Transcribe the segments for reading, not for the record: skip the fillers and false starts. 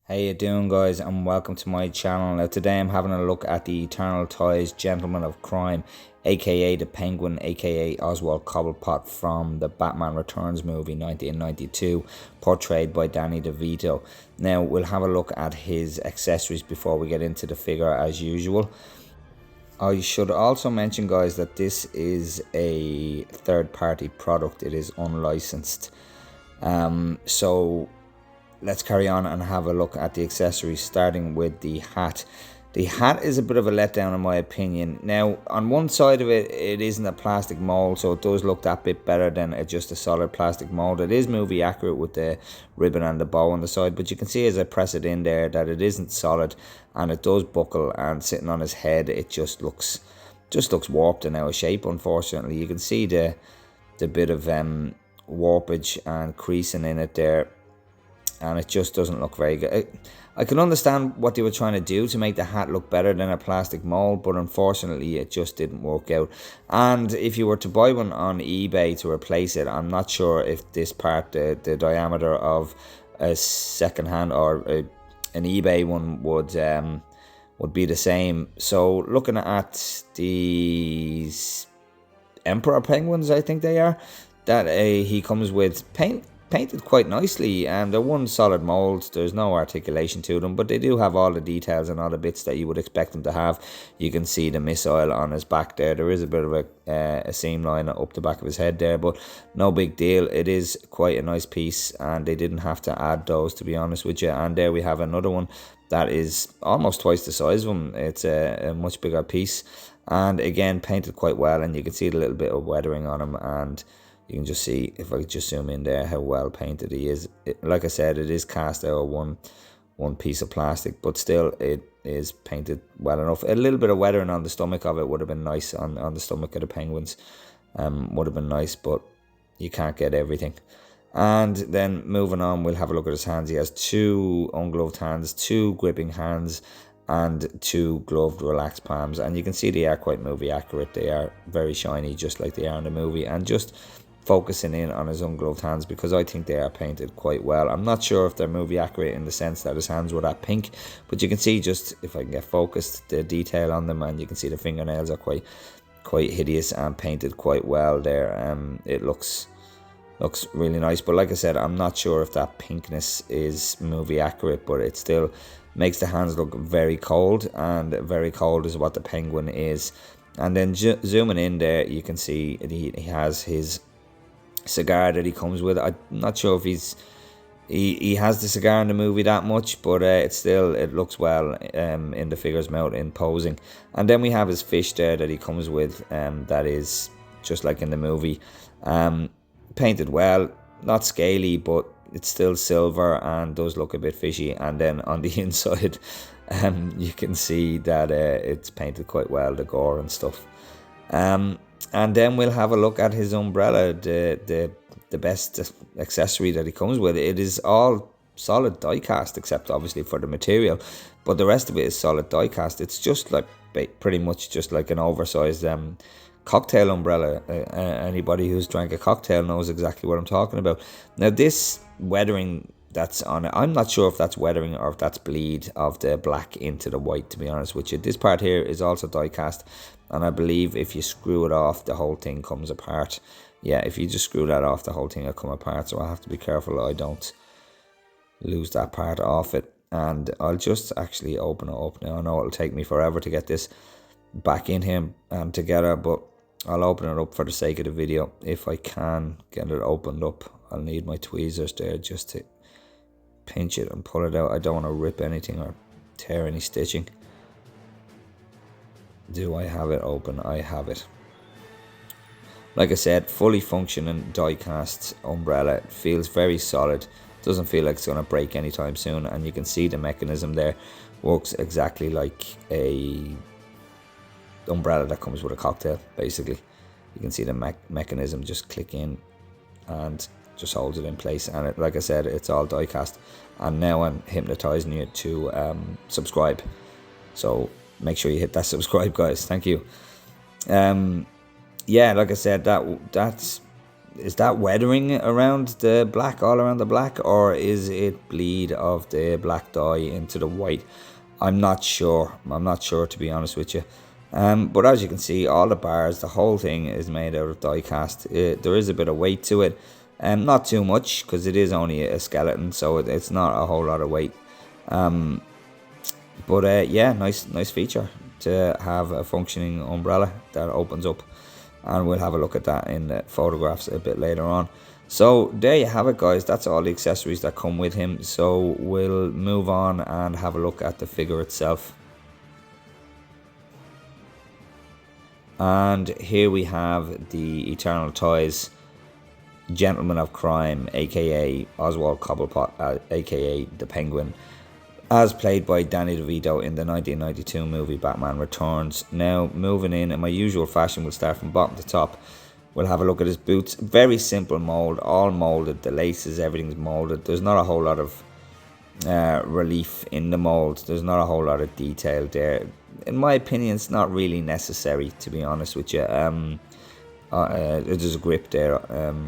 How you doing, guys, and welcome to my channel. Now today I'm having a look at the Eternal Ties Gentleman of Crime, aka the Penguin, aka Oswald Cobblepot from the Batman Returns movie 1992, portrayed by Danny DeVito. Now we'll have a look at his accessories before we get into the figure as usual. I should also mention, guys, that this is a third-party product. It is unlicensed. So let's carry on and have a look at the accessories, starting with the hat. The hat is a bit of a letdown in my opinion. Now, on one side of it, it isn't a plastic mold, so it does look that bit better than just a solid plastic mold. It is movie accurate with the ribbon and the bow on the side, but you can see as I press it in there that it isn't solid, and it does buckle, and sitting on his head, it just looks warped and out of shape, unfortunately. You can see the bit of warpage and creasing in it there, and it just doesn't look very good. I can understand what they were trying to do to make the hat look better than a plastic mold, but unfortunately it just didn't work out. And if you were to buy one on eBay to replace it, I'm not sure if this part, the diameter of a second hand or an eBay one would be the same. So looking at these Emperor penguins, I think they are, that he comes with painted quite nicely, and they're one solid mold. There's no articulation to them, but they do have all the details and all the bits that you would expect them to have. You can see the missile on his back there. There is a bit of a seam line up the back of his head there, but no big deal. It is quite a nice piece, and they didn't have to add those, to be honest with you. And there we have another one that is almost twice the size of him. It's a much bigger piece, and again painted quite well, and you can see the little bit of weathering on him, and you can just see, if I just zoom in there, how well painted he is. Like I said, it is cast out of one piece of plastic, but still it is painted well enough. A little bit of weathering on the stomach of it would have been nice, on the stomach of the penguins. Would have been nice, but you can't get everything. And then moving on, we'll have a look at his hands. He has two ungloved hands, two gripping hands, and two gloved relaxed palms. And you can see they are quite movie accurate. They are very shiny, just like they are in the movie. And just focusing in on his ungloved hands, because I think they are painted quite well. I'm not sure if they're movie accurate in the sense that his hands were that pink, but you can see, just if I can get focused, the detail on them, and you can see the fingernails are quite hideous and painted quite well there. It looks really nice, but like I said, I'm not sure if that pinkness is movie accurate, but it still makes the hands look very cold, and very cold is what the penguin is. And then zooming in there, you can see he has his cigar that he comes with. I'm not sure if he has the cigar in the movie that much, but it looks well in the figure's mouth in posing. And then we have his fish there that he comes with, that is just like in the movie, painted well, not scaly, but it's still silver and does look a bit fishy. And then on the inside, you can see that it's painted quite well, the gore and stuff. And then we'll have a look at his umbrella, the best accessory that he comes with. It is all solid die cast, except obviously for the material, but the rest of it is solid die cast. It's just like pretty much just like an oversized cocktail umbrella. Anybody who's drank a cocktail knows exactly what I'm talking about. Now this weathering that's on it, I'm not sure if that's weathering or if that's bleed of the black into the white, to be honest with you. This part here is also die cast, and I believe if you screw it off, the whole thing comes apart. Yeah, if you just screw that off, the whole thing will come apart, so I have to be careful I don't lose that part off it. And I'll just actually open it up now. I know it'll take me forever to get this back in him and together, but I'll open it up for the sake of the video. If I can get it opened up, I'll need my tweezers there just to pinch it and pull it out. I don't want to rip anything or tear any stitching. Do I have it open? I have it. Like I said, fully functioning die cast umbrella. It feels very solid. Doesn't feel like it's going to break anytime soon. And you can see the mechanism there works exactly like a umbrella that comes with a cocktail, basically. You can see the mechanism just click in and just holds it in place. And it, like I said, it's all die cast. And now I'm hypnotizing you to subscribe. So make sure you hit that subscribe, guys. Thank you. Yeah, like I said, that's is that weathering around the black, all around the black, or is it bleed of the black dye into the white? I'm not sure. I'm not sure, to be honest with you. But as you can see, all the bars, the whole thing is made out of die cast. There is a bit of weight to it. Not too much, because it is only a skeleton, so it's not a whole lot of weight. But yeah, nice feature to have a functioning umbrella that opens up, and we'll have a look at that in the photographs a bit later on. So there you have it, guys. That's all the accessories that come with him. So we'll move on and have a look at the figure itself. And here we have the Eternal Toys Gentleman of Crime, aka Oswald Cobblepot, aka the Penguin, as played by Danny DeVito in the 1992 movie Batman Returns. Now, moving in my usual fashion, we'll start from bottom to top. We'll have a look at his boots. Very simple mold, all molded. The laces, everything's molded. There's not a whole lot of relief in the mold. There's not a whole lot of detail there. In my opinion, it's not really necessary, to be honest with you. There's a grip there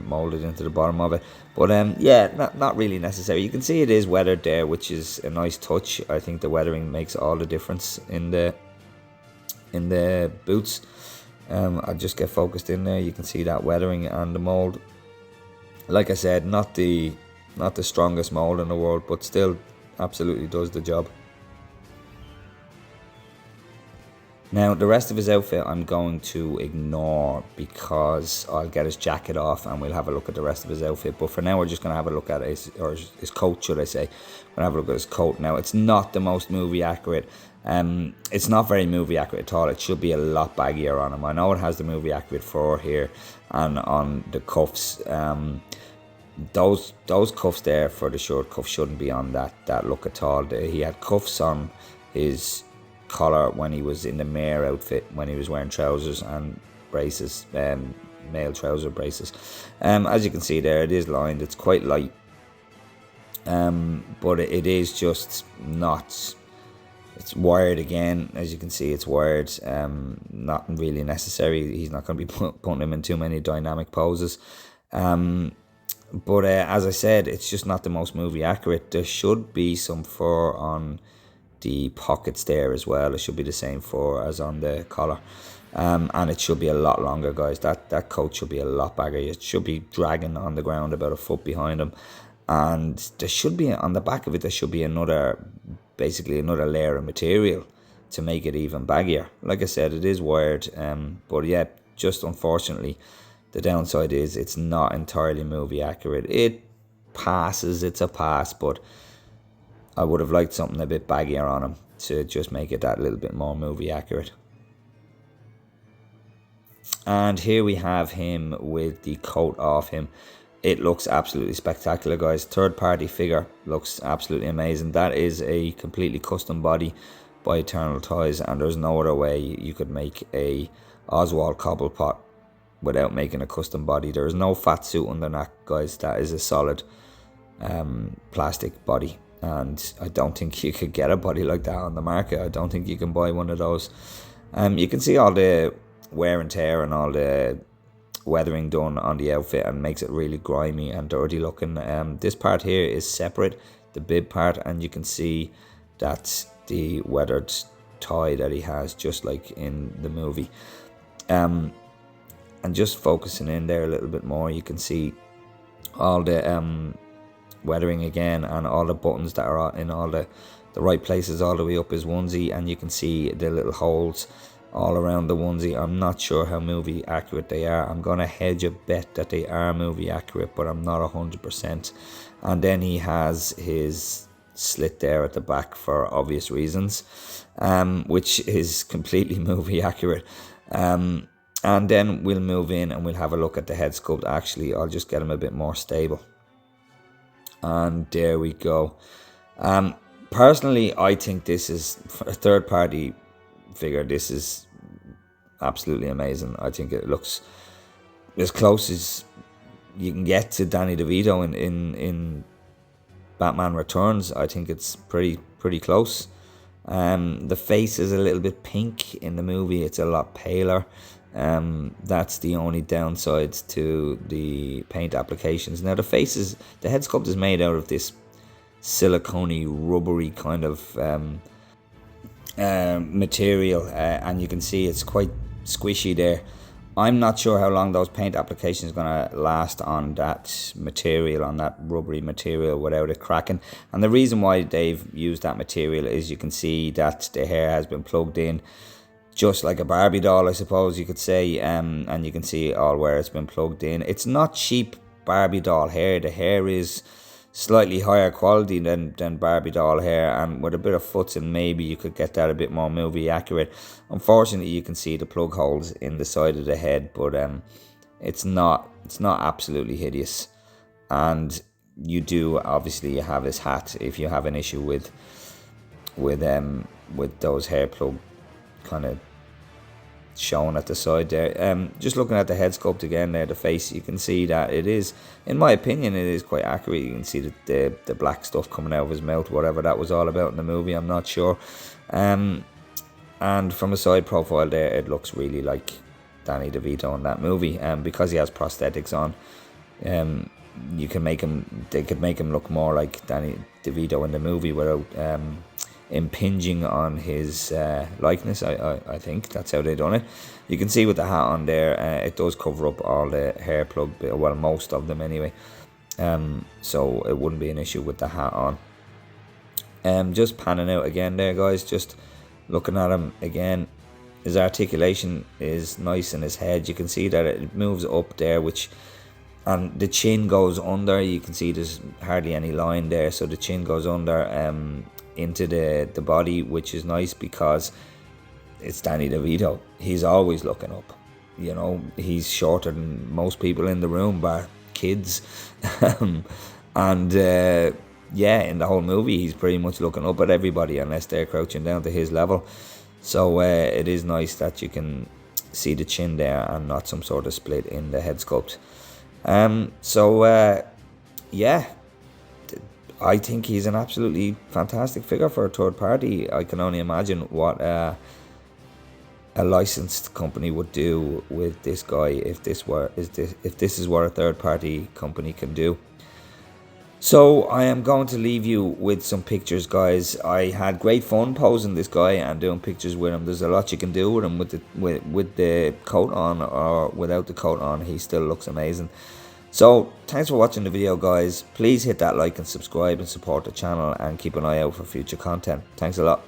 molded into the bottom of it, but yeah, not really necessary. You can see it is weathered there, which is a nice touch. I think the weathering makes all the difference in the boots. I'll just get focused in there. You can see that weathering and the mold. Like I said, not the strongest mold in the world, but still absolutely does the job. Now, the rest of his outfit I'm going to ignore, because I'll get his jacket off and we'll have a look at the rest of his outfit. But for now, we're just going to have a look at his coat, should I say. We're going to have a look at his coat. Now, it's not the most movie accurate. It's not very movie accurate at all. It should be a lot baggier on him. I know it has the movie accurate fur here and on the cuffs. Those cuffs there for the short cuff shouldn't be on that look at all. He had cuffs on his collar when he was in the mayor outfit, when he was wearing trousers and braces, male trouser braces. As you can see there, it is lined. It's quite light, but it is just not. It's wired again, as you can see. It's wired. Not really necessary. He's not going to be putting him in too many dynamic poses. But as I said, it's just not the most movie accurate. There should be some fur on the pockets there as well. It should be the same fur as on the collar, and it should be a lot longer, guys. That coat should be a lot bigger. It should be dragging on the ground about a foot behind him, and there should be, on the back of it, there should be basically another layer of material to make it even baggier. Like I said, it is wired, but yeah, just unfortunately the downside is it's not entirely movie accurate. It passes, it's a pass, but I would have liked something a bit baggier on him to just make it that little bit more movie accurate. And here we have him with the coat off him. It looks absolutely spectacular, guys. Third party figure, looks absolutely amazing. That is a completely custom body by Eternal Toys, and there's no other way you could make a Oswald Cobblepot without making a custom body. There is no fat suit under that, guys. That is a solid plastic body, and I don't think you could get a body like that on the market. I don't think you can buy one of those. You can see all the wear and tear and all the weathering done on the outfit, and makes it really grimy and dirty looking. This part here is separate, the bib part, and you can see that's the weathered tie that he has, just like in the movie. And just focusing in there a little bit more, you can see all the weathering again, and all the buttons that are in all the right places all the way up his onesie, and you can see the little holes all around the onesie. I'm not sure how movie accurate they are. I'm gonna hedge a bet that they are movie accurate, but I'm not 100%. And then he has his slit there at the back for obvious reasons, which is completely movie accurate. And then we'll move in and we'll have a look at the head sculpt. Actually, I'll just get him a bit more stable. And there we go. Personally, I think this is, for a third party figure, this is absolutely amazing. I think it looks as close as you can get to Danny DeVito in Batman Returns. I think it's pretty close. The face is a little bit pink in the movie. It's a lot paler. That's the only downsides to the paint applications. Now the head sculpt is made out of this silicone rubbery kind of material, and you can see it's quite squishy there. I'm not sure how long those paint applications are going to last on that material, on that rubbery material, without it cracking. And the reason why they've used that material is you can see that the hair has been plugged in just like a Barbie doll, I suppose you could say, and you can see all where it's been plugged in. It's not cheap Barbie doll hair. The hair is slightly higher quality than Barbie doll hair, and with a bit of futzing maybe you could get that a bit more movie accurate. Unfortunately, you can see the plug holes in the side of the head, but it's not absolutely hideous. And you do obviously have his hat if you have an issue with those hair plug kind of showing at the side there. Just looking at the head sculpt again there, the face, you can see that it is, in my opinion, it is quite accurate. You can see the black stuff coming out of his mouth, whatever that was all about in the movie, I'm not sure. And from a side profile there, it looks really like Danny DeVito in that movie. Because he has prosthetics on, they could make him look more like Danny DeVito in the movie without impinging on his likeness. I think that's how they done it. You can see with the hat on there, it does cover up all the hair plug, well, most of them anyway, so it wouldn't be an issue with the hat on. Just panning out again there, guys, just looking at him again, his articulation is nice in his head. You can see that it moves up there, and the chin goes under. You can see there's hardly any line there, so the chin goes under into the body, which is nice because it's Danny DeVito. He's always looking up. You know, he's shorter than most people in the room, bar kids. And yeah, in the whole movie, he's pretty much looking up at everybody unless they're crouching down to his level. So it is nice that you can see the chin there and not some sort of split in the head sculpt. Yeah, I think he's an absolutely fantastic figure for a third party. I can only imagine what a licensed company would do with this guy if this is what a third party company can do. So I am going to leave you with some pictures, guys. I had great fun posing this guy and doing pictures with him. There's a lot you can do with him with the coat on or without the coat on. He still looks amazing. So thanks for watching the video, guys. Please hit that like and subscribe and support the channel and keep an eye out for future content. Thanks a lot.